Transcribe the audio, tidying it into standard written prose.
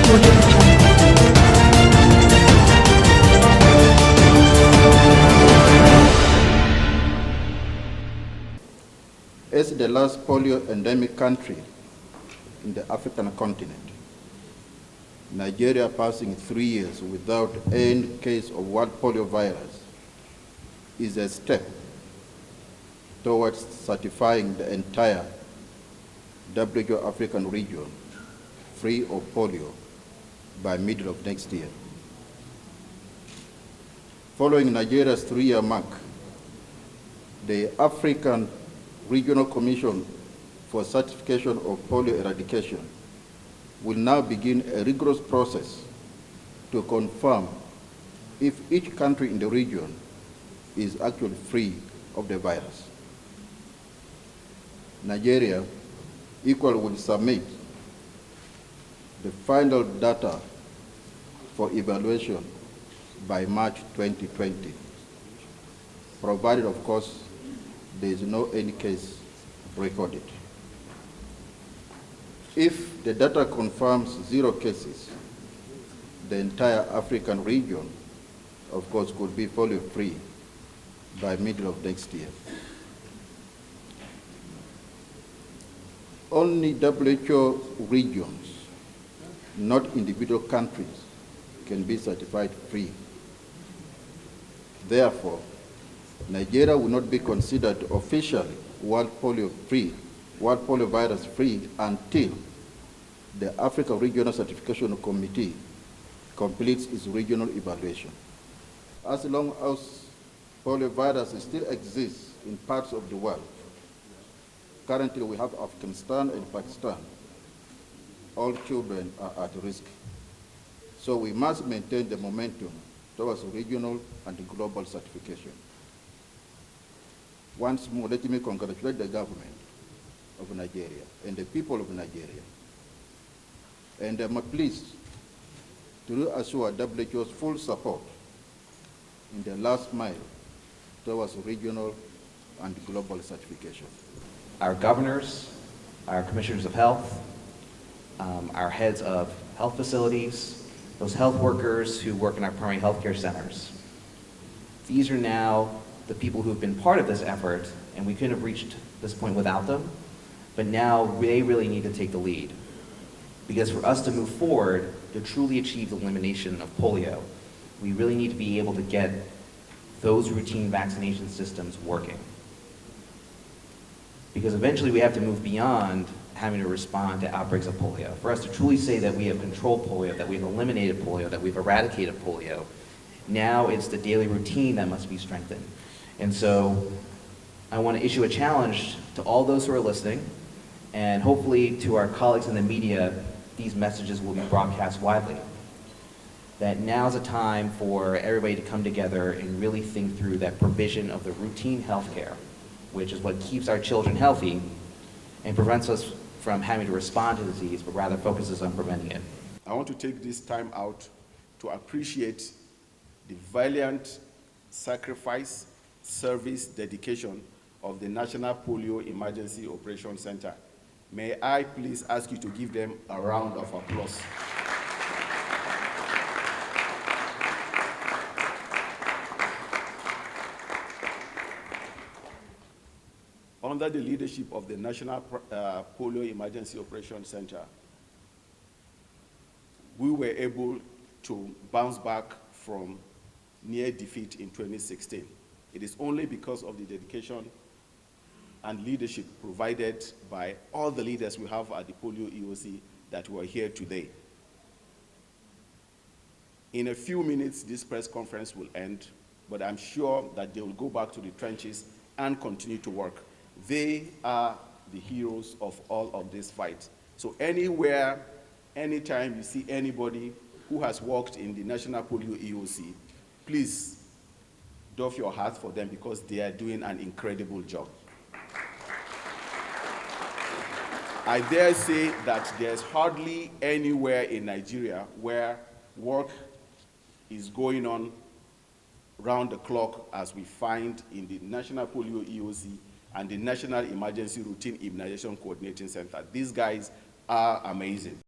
audio jungle. As the last polio endemic country in the African continent, Nigeria passing 3 years without any case of wild polio virus is a step towards certifying the entire WHO African region free of polio by middle of next year. Following Nigeria's 3-year mark, the African Regional Commission for Certification of Polio Eradication will now begin a rigorous process to confirm if each country in the region is actually free of the virus. Nigeria equally will submit the final data for evaluation by March 2020, provided, of course, there is no any case recorded. If the data confirms 0 cases, the entire African region, of course, could be polio-free by middle of next year. Only WHO regions, not individual countries, can be certified free. Therefore, Nigeria will not be considered officially wild polio virus free until the Africa Regional Certification Committee completes its regional evaluation. As long as polio virus still exists in parts of the world, currently we have Afghanistan and Pakistan, all children are at risk. So we must maintain the momentum towards regional and global certification. Once more, let me congratulate the government of Nigeria and the people of Nigeria. And I'm pleased to assure WHO's full support in the last mile towards regional and global certification. Our governors, our commissioners of health, our heads of health facilities, those health workers who work in our primary health care centers. These are now the people who have been part of this effort, and we couldn't have reached this point without them, but now they really need to take the lead. Because for us to move forward to truly achieve the elimination of polio, we really need to be able to get those routine vaccination systems working. Because eventually we have to move beyond having to respond to outbreaks of polio. For us to truly say that we have controlled polio, that we've eliminated polio, that we've eradicated polio, now it's the daily routine that must be strengthened. And so I want to issue a challenge to all those who are listening, and hopefully to our colleagues in the media, these messages will be broadcast widely. That now's a time for everybody to come together and really think through that provision of the routine health care, which is what keeps our children healthy and prevents us from having to respond to disease, but rather focuses on preventing it. I want to take this time out to appreciate the valiant sacrifice, service, dedication of the National Polio Emergency Operations Center. May I please ask you to give them a round of applause. Under the leadership of the National Polio Emergency Operations Center, we were able to bounce back from near defeat in 2016. It is only because of the dedication and leadership provided by all the leaders we have at the Polio EOC that we are here today. In a few minutes, this press conference will end, but I'm sure that they will go back to the trenches and continue to work. They are the heroes of all of this fight. So anywhere, anytime you see anybody who has worked in the National Polio EOC, please doff your hat for them because they are doing an incredible job. I dare say that there's hardly anywhere in Nigeria where work is going on round the clock as we find in the National Polio EOC and the National Emergency Routine Immunization Coordinating Center. These guys are amazing.